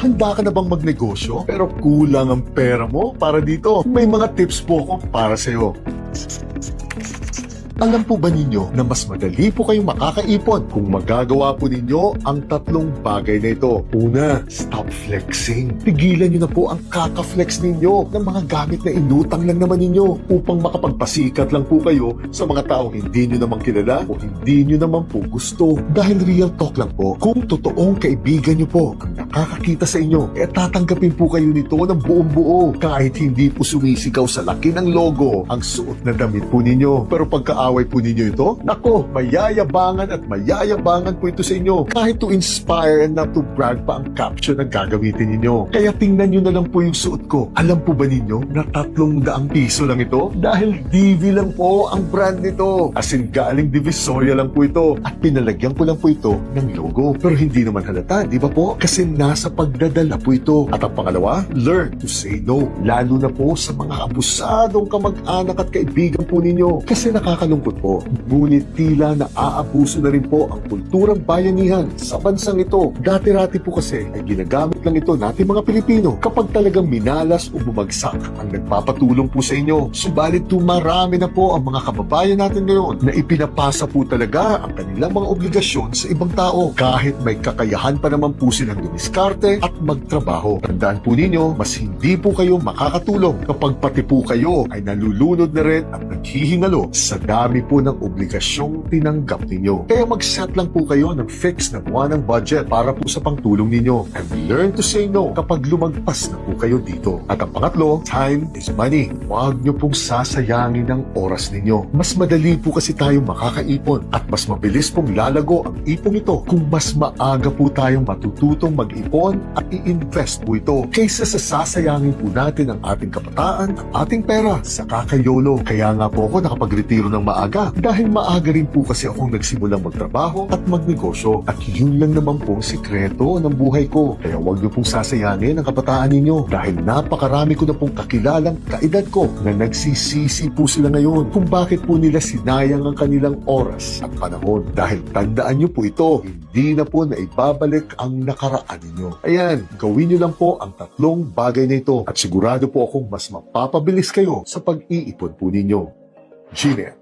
Handa ka na bang magnegosyo? Pero kulang ang pera mo para dito. May mga tips po ako para sa'yo. Alam po ba ninyo na mas madali po kayong makakaipon kung magagawa po ninyo ang tatlong bagay na ito? Una, stop flexing. Pigilan nyo na po ang kaka-flex ninyo ng mga gamit na inutang lang naman ninyo upang makapagpasikat lang po kayo sa mga taong hindi nyo naman kilala o hindi nyo naman po gusto. Dahil real talk lang po, kung totoong kaibigan nyo po ang nakakakita sa inyo, tatanggapin po kayo nito ng buong buo kahit hindi po sumisigaw sa laki ng logo ang suot na damit po ninyo. Pero pagkaaway po ninyo ito, nako, mayayabangan at mayayabangan po ito sa inyo kahit to inspire and not to brag pa ang caption na gagamitin ninyo. Kaya tingnan nyo na lang po yung suot ko. Alam po ba ninyo na 300 piso lang ito? Dahil DV lang po ang brand nito. As in, galing Divisoria lang po ito at pinalagyan ko lang po ito ng logo. Pero hindi naman halata, di ba po? Kasi nasa pagdadala po ito. At ang pangalawa, learn to say no. Lalo na po sa mga abusadong kamag-anak at kaibigan po ninyo. Kasi nakakalungkot po. Ngunit tila na aabuso na rin po ang kulturang bayanihan sa bansang ito. Dati-rati po kasi ay ginagamit lang ito natin mga Pilipino kapag talagang minalas o bumagsak ang nagpapatulong po sa inyo. Subalit marami na po ang mga kababayan natin ngayon na ipinapasa po talaga ang kanilang mga obligasyon sa ibang tao kahit may kakayahan pa naman po silang dumiskarte at magtrabaho. Tandaan po ninyo, mas hindi po kayo makakatulong kapag pati po kayo ay nalulunod na rin at naghihingalo sa dami po ng obligasyong tinanggap ninyo. Kaya mag-set lang po kayo ng fixed na buwanang budget para po sa pangtulong ninyo. And learn to say no kapag lumagpas na po kayo dito. At ang pangatlo, time is money. Huwag nyo pong sasayangin ang oras ninyo. Mas madali po kasi tayo makakaipon at mas mabilis pong lalago ang ipong ito kung mas maaga po tayong matututong mag-ipon at i-invest po ito kaysa sa sasayangin po natin ang ating kabataan at ating pera sa kakayolo. Kaya nga po ako nakapag-retiro ng maaga dahil maaga rin po kasi akong nagsimulang magtrabaho at magnegosyo at yun lang naman pong sikreto ng buhay ko. Kaya huwag niyo pong sasayangin ang kabataan ninyo dahil napakarami ko na pong kakilalang kaedad ko na nagsisisi po sila ngayon kung bakit po nila sinayang ang kanilang oras at panahon. Dahil tandaan niyo po ito, hindi na po na ibabalik ang nakaraan ninyo. Ayan, gawin niyo lang po ang tatlong bagay na ito at sigurado po akong mas mapapabilis kayo sa pag-iipon po ninyo. Gmail.